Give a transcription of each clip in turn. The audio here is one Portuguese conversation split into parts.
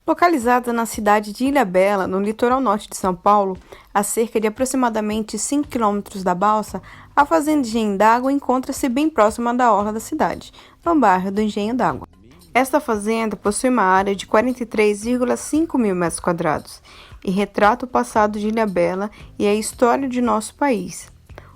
Localizada na cidade de Ilhabela, no litoral norte de São Paulo, a cerca de aproximadamente 5 quilômetros da balsa, a fazenda Engenho d'Água encontra-se bem próxima da orla da cidade, no bairro do Engenho d'Água. Esta fazenda possui uma área de 43,5 mil metros quadrados e retrata o passado de Ilhabela e a história de nosso país.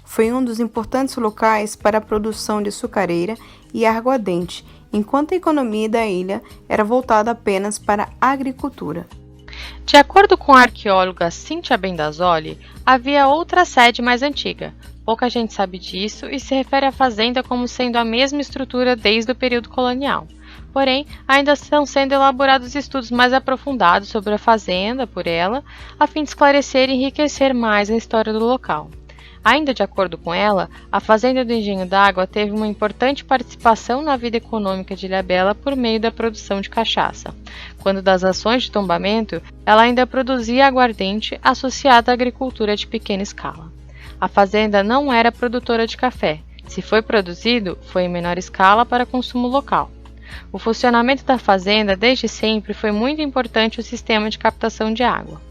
Foi um dos importantes locais para a produção de açucareira e aguardente, enquanto a economia da ilha era voltada apenas para a agricultura. De acordo com a arqueóloga Cíntia Bendazzoli, havia outra sede mais antiga. Pouca gente sabe disso e se refere à fazenda como sendo a mesma estrutura desde o período colonial. Porém, ainda estão sendo elaborados estudos mais aprofundados sobre a fazenda por ela, a fim de esclarecer e enriquecer mais a história do local. Ainda de acordo com ela, a Fazenda do Engenho d'Água teve uma importante participação na vida econômica de Ilhabela por meio da produção de cachaça. Quando das ações de tombamento, ela ainda produzia aguardente associada à agricultura de pequena escala. A fazenda não era produtora de café. Se foi produzido, foi em menor escala para consumo local. O funcionamento da fazenda desde sempre foi muito importante o sistema de captação de água.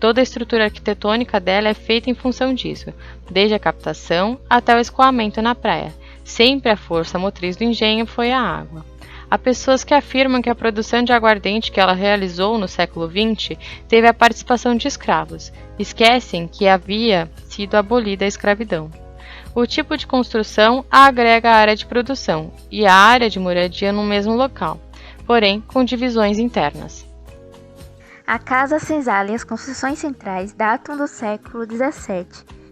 Toda a estrutura arquitetônica dela é feita em função disso, desde a captação até o escoamento na praia. Sempre a força motriz do engenho foi a água. Há pessoas que afirmam que a produção de aguardente que ela realizou no século XX teve a participação de escravos. Esquecem que havia sido abolida a escravidão. O tipo de construção agrega a área de produção e a área de moradia no mesmo local, porém com divisões internas. A Casa Senzala e as construções centrais datam do século XVII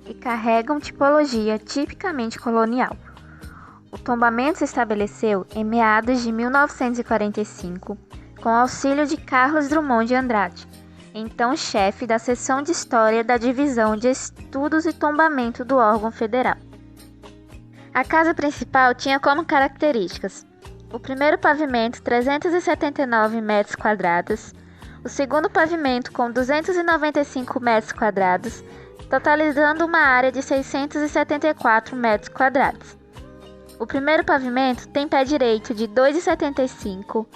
e carregam tipologia tipicamente colonial. O tombamento se estabeleceu em meados de 1945, com auxílio de Carlos Drummond de Andrade, então chefe da seção de História da Divisão de Estudos e Tombamento do órgão federal. A casa principal tinha como características o primeiro pavimento, 379 metros quadrados, o segundo pavimento com 295 metros quadrados, totalizando uma área de 674 metros quadrados. O primeiro pavimento tem pé direito de 2,75,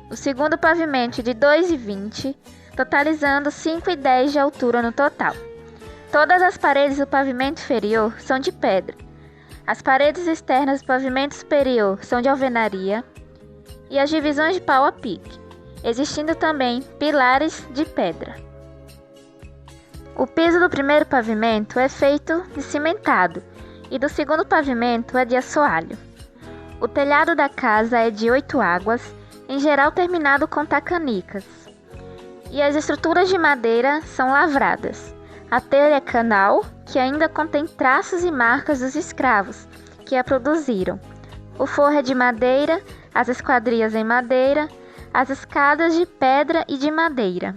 o segundo pavimento de 2,20, totalizando 5,10 de altura no total. Todas as paredes do pavimento inferior são de pedra. As paredes externas do pavimento superior são de alvenaria e as divisões de pau a pique, existindo também pilares de pedra. O piso do primeiro pavimento é feito de cimentado e do segundo pavimento é de assoalho. O telhado da casa é de 8 águas, em geral terminado com tacanicas, e as estruturas de madeira são lavradas. A telha é canal, que ainda contém traços e marcas dos escravos que a produziram. O forro é de madeira, as esquadrias em madeira, as escadas de pedra e de madeira.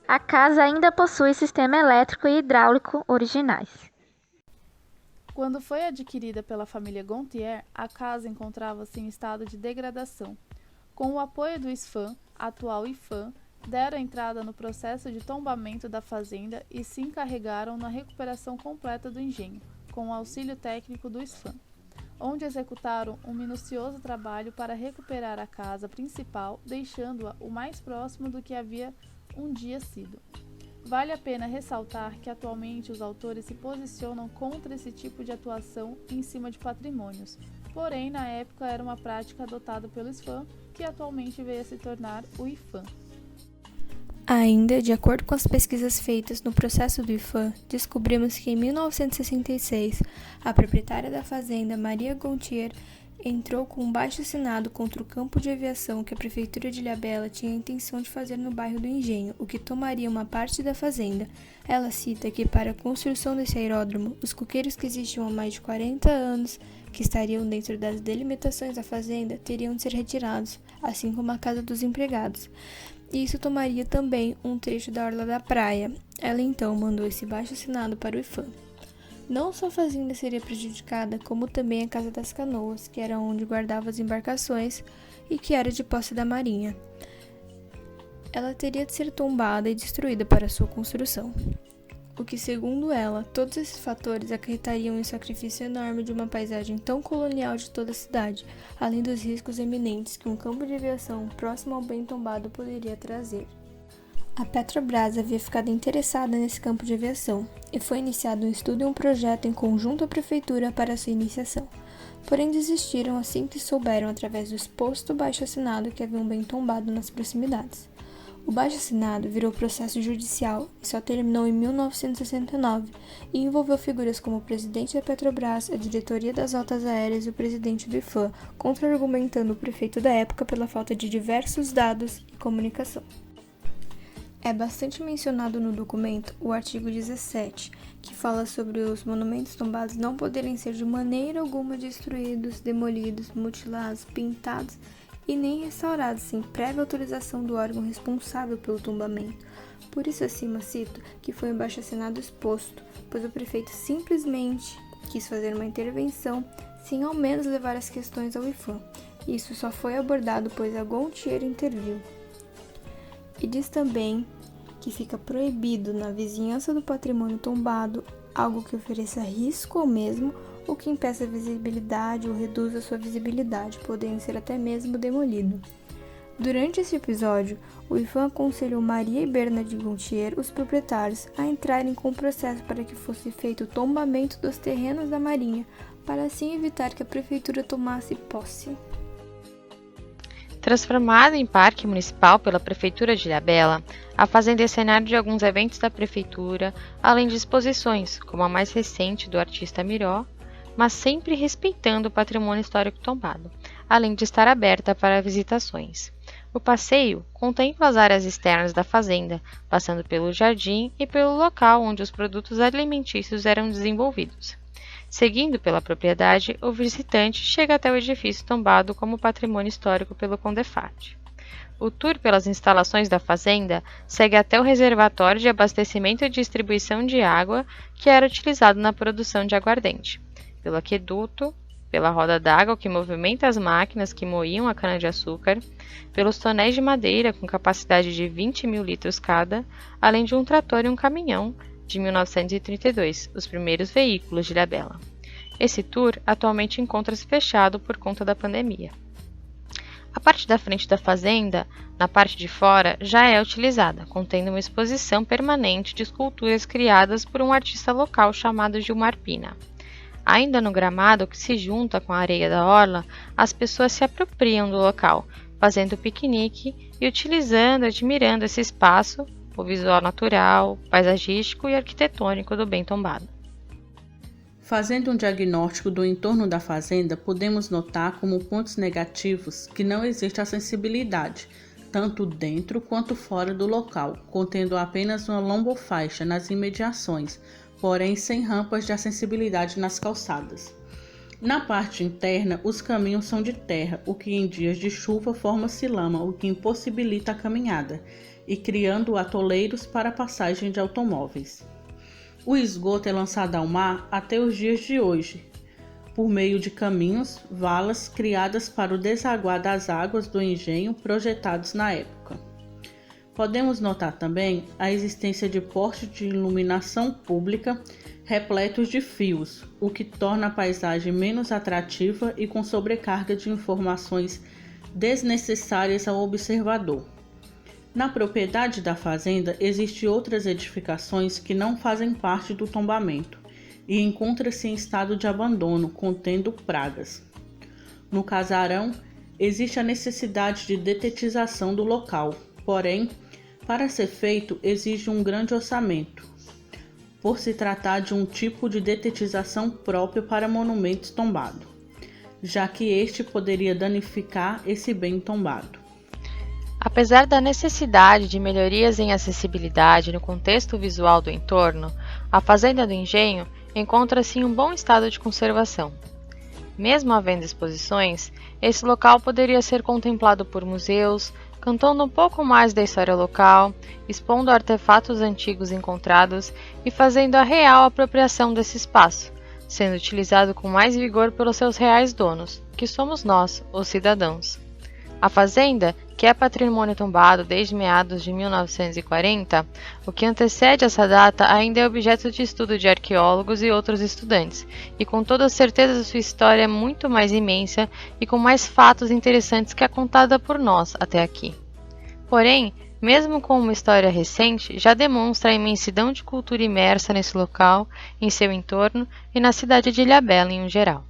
A casa ainda possui sistema elétrico e hidráulico originais. Quando foi adquirida pela família Gontier, a casa encontrava-se em estado de degradação. Com o apoio do SFAM, atual IFAM, deram entrada no processo de tombamento da fazenda e se encarregaram na recuperação completa do engenho, com o auxílio técnico do SFAM, onde executaram um minucioso trabalho para recuperar a casa principal, deixando-a o mais próximo do que havia um dia sido. Vale a pena ressaltar que atualmente os autores se posicionam contra esse tipo de atuação em cima de patrimônios, porém na época era uma prática adotada pelo SFAM, que atualmente veio a se tornar o IFAM. Ainda, de acordo com as pesquisas feitas no processo do IFAM, descobrimos que em 1966, a proprietária da fazenda, Maria Gontier, entrou com um baixo-assinado contra o campo de aviação que a prefeitura de Ilhabela tinha a intenção de fazer no bairro do Engenho, o que tomaria uma parte da fazenda. Ela cita que para a construção desse aeródromo, os coqueiros que existiam há mais de 40 anos, que estariam dentro das delimitações da fazenda, teriam de ser retirados, assim como a casa dos empregados. E isso tomaria também um trecho da orla da praia. Ela então mandou esse baixo-assinado para o IFAM. Não só a fazenda seria prejudicada, como também a Casa das Canoas, que era onde guardava as embarcações e que era de posse da Marinha. Ela teria de ser tombada e destruída para sua construção. o que, segundo ela, todos esses fatores acarretariam em um sacrifício enorme de uma paisagem tão colonial de toda a cidade, além dos riscos eminentes que um campo de aviação próximo ao bem tombado poderia trazer. A Petrobras havia ficado interessada nesse campo de aviação, e foi iniciado um estudo e um projeto em conjunto à prefeitura para sua iniciação. Porém desistiram assim que souberam através do exposto baixo-assinado que havia um bem tombado nas proximidades. O baixo-assinado virou processo judicial e só terminou em 1969 e envolveu figuras como o presidente da Petrobras, a diretoria das rotas aéreas e o presidente do IFAM, contra-argumentando o prefeito da época pela falta de diversos dados e comunicação. É bastante mencionado no documento o artigo 17, que fala sobre os monumentos tombados não poderem ser de maneira alguma destruídos, demolidos, mutilados, pintados e nem restaurados sem prévia autorização do órgão responsável pelo tombamento. Por isso acima cito que foi um baixo-assinado exposto, pois o prefeito simplesmente quis fazer uma intervenção sem ao menos levar as questões ao IFAM. Isso só foi abordado pois a Gontier interviu. E diz também que fica proibido na vizinhança do patrimônio tombado algo que ofereça risco ao mesmo ou que impeça a visibilidade ou reduza sua visibilidade, podendo ser até mesmo demolido. Durante esse episódio, o IFAM aconselhou Maria e Bernard Gontier, os proprietários, a entrarem com o processo para que fosse feito o tombamento dos terrenos da Marinha, para assim evitar que a prefeitura tomasse posse. Transformada em parque municipal pela Prefeitura de Ilhabela, a fazenda é cenário de alguns eventos da Prefeitura, além de exposições, como a mais recente do artista Miró, mas sempre respeitando o patrimônio histórico tombado, além de estar aberta para visitações. O passeio contempla as áreas externas da fazenda, passando pelo jardim e pelo local onde os produtos alimentícios eram desenvolvidos. Seguindo pela propriedade, o visitante chega até o edifício tombado como patrimônio histórico pelo Condefat. O tour pelas instalações da fazenda segue até o reservatório de abastecimento e distribuição de água que era utilizado na produção de aguardente, pelo aqueduto, pela roda d'água que movimenta as máquinas que moíam a cana-de-açúcar, pelos tonéis de madeira com capacidade de 20.000 litros cada, além de um trator e um caminhão, de 1932, os primeiros veículos de Ilhabela. Esse tour atualmente encontra-se fechado por conta da pandemia. A parte da frente da fazenda, na parte de fora, já é utilizada, contendo uma exposição permanente de esculturas criadas por um artista local chamado Gilmar Pina. Ainda no gramado que se junta com a areia da orla, as pessoas se apropriam do local, fazendo piquenique e utilizando e admirando esse espaço, o visual natural, paisagístico e arquitetônico do bem tombado. Fazendo um diagnóstico do entorno da fazenda, podemos notar como pontos negativos que não existe acessibilidade, tanto dentro quanto fora do local, contendo apenas uma lombofaixa nas imediações, porém sem rampas de acessibilidade nas calçadas. Na parte interna, os caminhos são de terra, o que em dias de chuva forma-se lama, o que impossibilita a caminhada, e criando atoleiros para a passagem de automóveis. O esgoto é lançado ao mar até os dias de hoje, por meio de caminhos, valas criadas para o desaguar das águas do engenho projetados na época. Podemos notar também a existência de postes de iluminação pública repletos de fios, o que torna a paisagem menos atrativa e com sobrecarga de informações desnecessárias ao observador. Na propriedade da fazenda existem outras edificações que não fazem parte do tombamento e encontram-se em estado de abandono, contendo pragas. No casarão, existe a necessidade de detetização do local, porém, para ser feito, exige um grande orçamento, por se tratar de um tipo de detetização próprio para monumentos tombados, já que este poderia danificar esse bem tombado. Apesar da necessidade de melhorias em acessibilidade no contexto visual do entorno, a Fazenda do Engenho encontra-se em um bom estado de conservação. Mesmo havendo exposições, esse local poderia ser contemplado por museus, contando um pouco mais da história local, expondo artefatos antigos encontrados e fazendo a real apropriação desse espaço, sendo utilizado com mais vigor pelos seus reais donos, que somos nós, os cidadãos. A fazenda, que é patrimônio tombado desde meados de 1940, o que antecede essa data ainda é objeto de estudo de arqueólogos e outros estudantes, e com toda certeza sua história é muito mais imensa e com mais fatos interessantes que a contada por nós até aqui. Porém, mesmo com uma história recente, já demonstra a imensidão de cultura imersa nesse local, em seu entorno e na cidade de Ilhabela em geral.